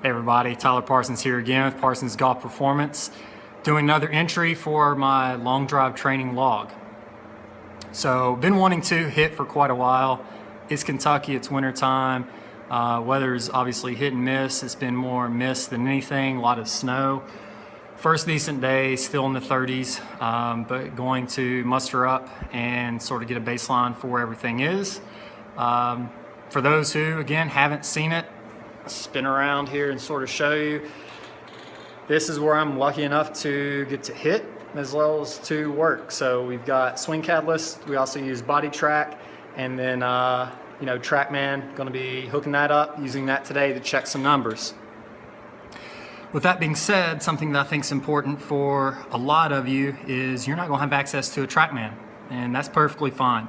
Hey everybody, Tyler Parsons here again with Parsons Golf Performance, doing another entry for my long drive training log. So, been wanting to hit for quite a while. It's Kentucky, it's winter time. Weather's obviously hit and miss. It's been more miss than anything, a lot of snow. First decent day, still in the 30s, but going to muster up and sort of get a baseline for where everything is. For those who, again, haven't seen it, spin around here and sort of show you. This is where I'm lucky enough to get to hit as well as to work. So we've got Swing Catalyst, we also use Body Track, and then TrackMan, going to be hooking that up, using that today to check some numbers. With that being said, something that I think is important for a lot of you is you're not going to have access to a TrackMan, and that's perfectly fine.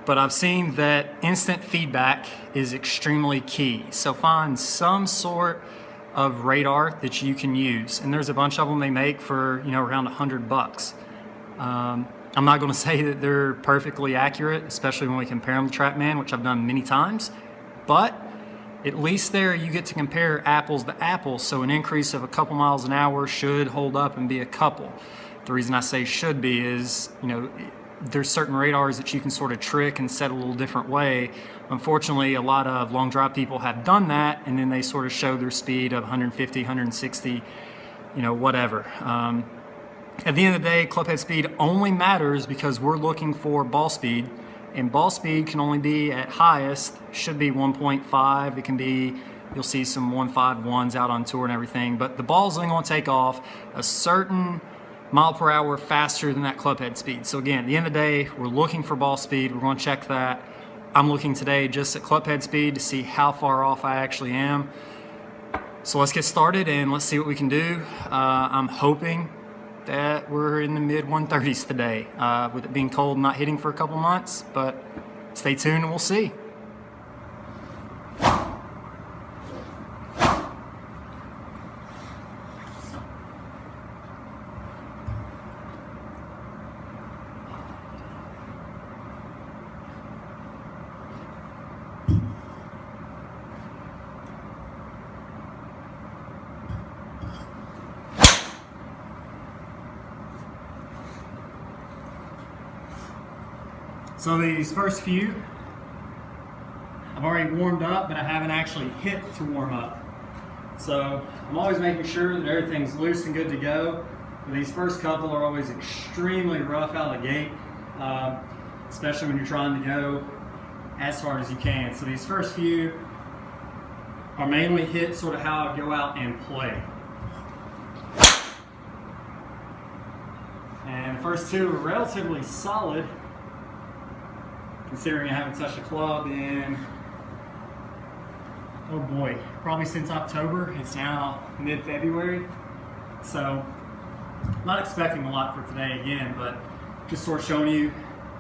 But I've seen that instant feedback is extremely key. So find some sort of radar that you can use. And there's a bunch of them they make for, around $100. I'm not going to say that they're perfectly accurate, especially when we compare them to TrackMan, which I've done many times. But at least there you get to compare apples to apples. So an increase of a couple miles an hour should hold up and be a couple. The reason I say should be is, there's certain radars that you can sort of trick and set a little different way. Unfortunately, a lot of long drive people have done that, and then they sort of show their speed of 150, 160, whatever. At the end of the day, club head speed only matters because we're looking for ball speed, and ball speed can only be at highest, should be 1.5. It can be, you'll see some 1.51s out on tour and everything, but the ball's only going to take off a certain mile per hour faster than that club head speed. So again, at the end of the day, we're looking for ball speed. We're going to check that. I'm looking today just at club head speed to see how far off I actually am. So let's get started and let's see what we can do. I'm hoping that we're in the mid 130s today, with it being cold and not hitting for a couple months, but stay tuned and we'll see. So these first few, I've already warmed up, but I haven't actually hit to warm up. So I'm always making sure that everything's loose and good to go. But these first couple are always extremely rough out of the gate, especially when you're trying to go as hard as you can. So these first few are mainly hit sort of how I go out and play. And the first two are relatively solid, considering I haven't touched a club in, oh boy, probably since October. It's now mid-February. So, not expecting a lot for today again, but just sort of showing you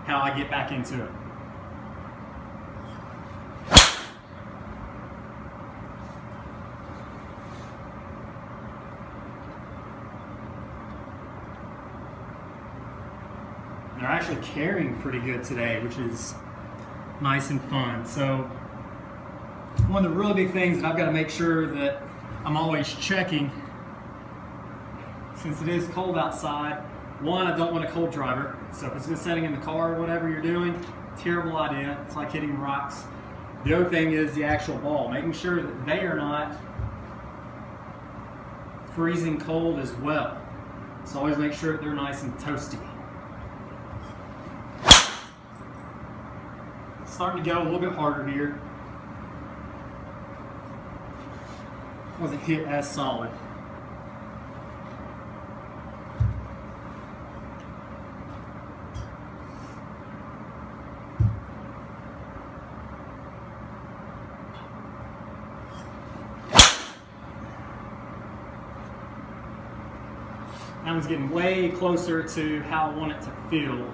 how I get back into it. They're actually carrying pretty good today, which is nice and fun. So one of the really big things that I've got to make sure that I'm always checking, since it is cold outside, one, I don't want a cold driver. So if it's been sitting in the car or whatever you're doing, terrible idea. It's like hitting rocks. The other thing is the actual ball, making sure that they are not freezing cold as well. So always make sure that they're nice and toasty. Starting to go a little bit harder here. Wasn't hit as solid. That one's getting way closer to how I want it to feel.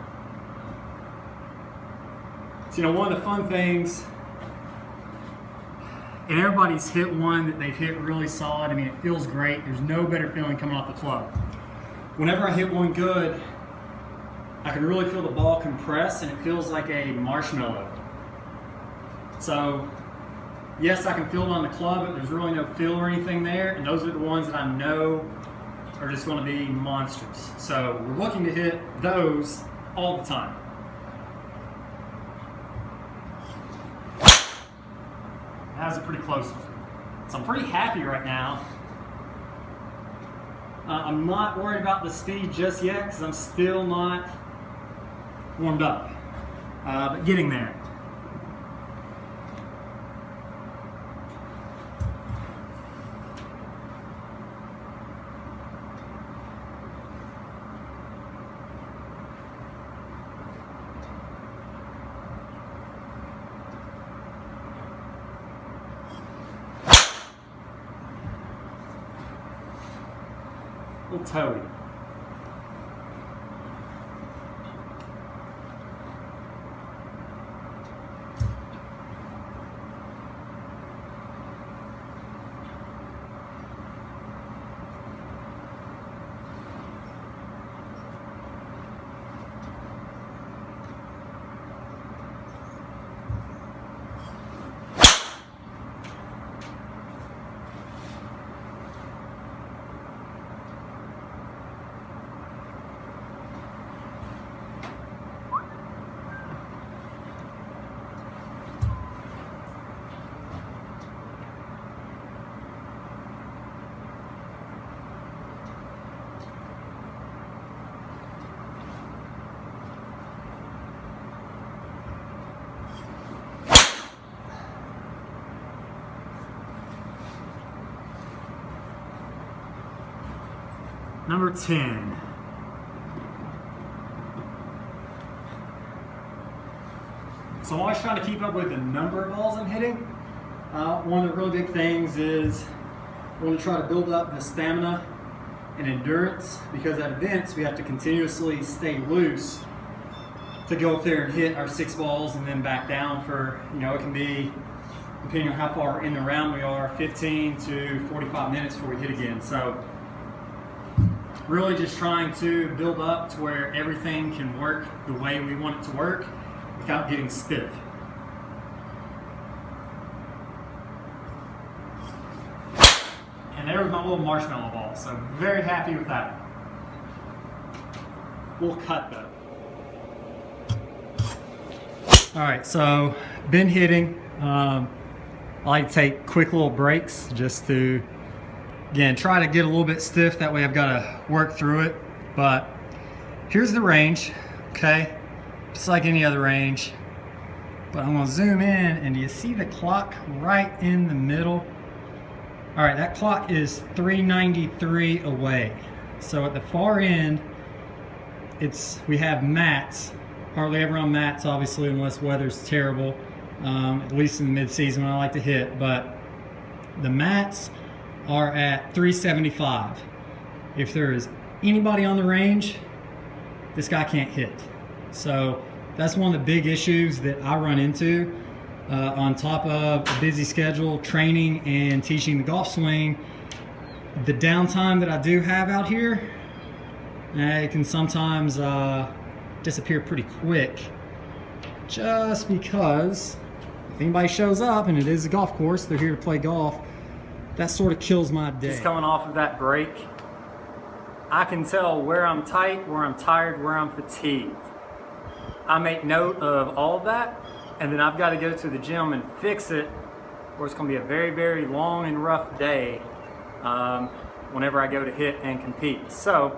So, one of the fun things, and everybody's hit one that they've hit really solid. I mean, it feels great. There's no better feeling coming off the club. Whenever I hit one good, I can really feel the ball compress and it feels like a marshmallow. So Yes, I can feel it on the club, but there's really no feel or anything there, and those are the ones that I know are just going to be monsters. So we're looking to hit those all the time. That was a pretty close one. So I'm pretty happy right now. I'm not worried about the speed just yet because I'm still not warmed up, but getting there. Little toey. Number 10. So I'm always trying to keep up with the number of balls I'm hitting. One of the really big things is I want to try to build up the stamina and endurance, because at events we have to continuously stay loose to go up there and hit our 6 balls and then back down for, it can be, depending on how far in the round we are, 15 to 45 minutes before we hit again. So really just trying to build up to where everything can work the way we want it to work without getting stiff. And there was my little marshmallow ball, so very happy with that. We'll cut though. All right, so been hitting. I like to take quick little breaks just to, again, try to get a little bit stiff. That way I've got to work through it. But here's the range, okay? Just like any other range. But I'm gonna zoom in, and do you see the clock right in the middle? All right, that clock is 393 away. So at the far end, we have mats. Hardly ever on mats, obviously, unless weather's terrible. At least in the mid-season when I like to hit. But the mats are at 375. If there is anybody on the range, this guy can't hit. So that's one of the big issues that I run into on top of a busy schedule, training and teaching the golf swing. The downtime that I do have out here, it can sometimes disappear pretty quick, just because if anybody shows up and it is a golf course, they're here to play golf, that sort of kills my day. Just coming off of that break, I can tell where I'm tight, where I'm tired, where I'm fatigued. I make note of all of that, and then I've got to go to the gym and fix it, or it's going to be a very, very long and rough day whenever I go to hit and compete. So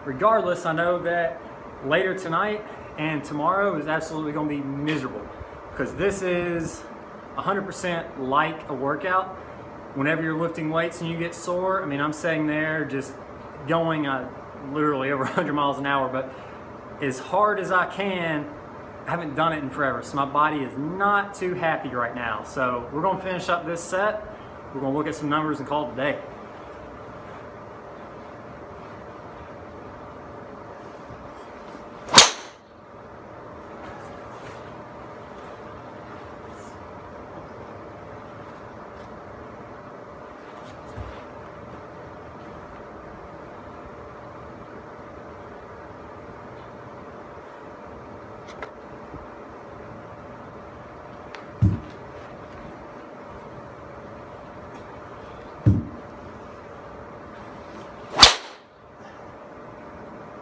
regardless, I know that later tonight and tomorrow is absolutely going to be miserable, because this is 100% like a workout. Whenever you're lifting weights and you get sore, I mean, I'm sitting there just going literally over 100 miles an hour, but as hard as I can. I haven't done it in forever, so my body is not too happy right now. So we're going to finish up this set. We're going to look at some numbers and call it a day.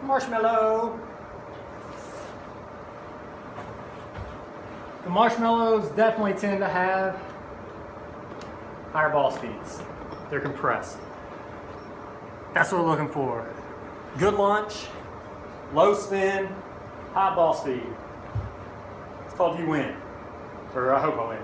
Marshmallow. The marshmallows definitely tend to have higher ball speeds. They're compressed. That's what we're looking for. Good launch, low spin, high ball speed. It's called you win. Or I hope I win.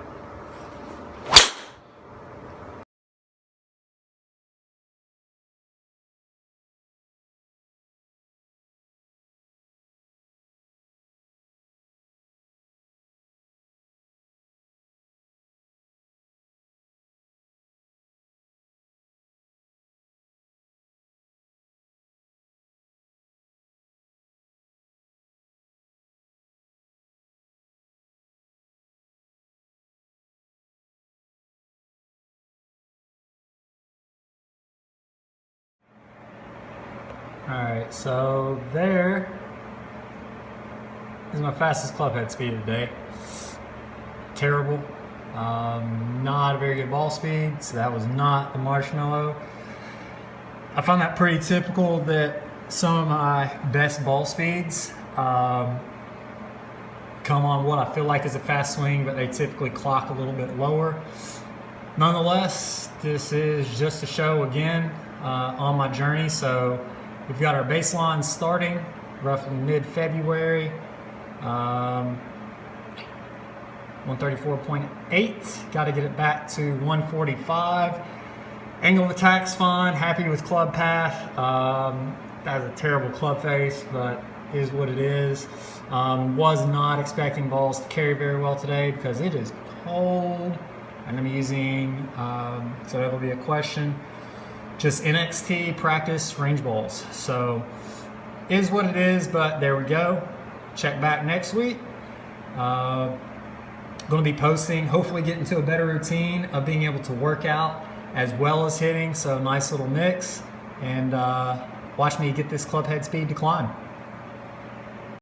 Alright, so there is my fastest club head speed of the day. Terrible. Not a very good ball speed, so that was not the marshmallow. I find that pretty typical that some of my best ball speeds come on what I feel like is a fast swing, but they typically clock a little bit lower. Nonetheless, this is just a show again on my journey. So we've got our baseline starting roughly mid-February, 134.8. Got to get it back to 145. Angle of attack's fine. Happy with club path. That was a terrible club face, but is what it is. Was not expecting balls to carry very well today because it is cold, and I'm using, so that'll be a question, just NXT practice range balls. So is what it is, but there we go. Check back next week. Going to be posting, hopefully get into a better routine of being able to work out as well as hitting. So nice little mix, and watch me get this club head speed to climb.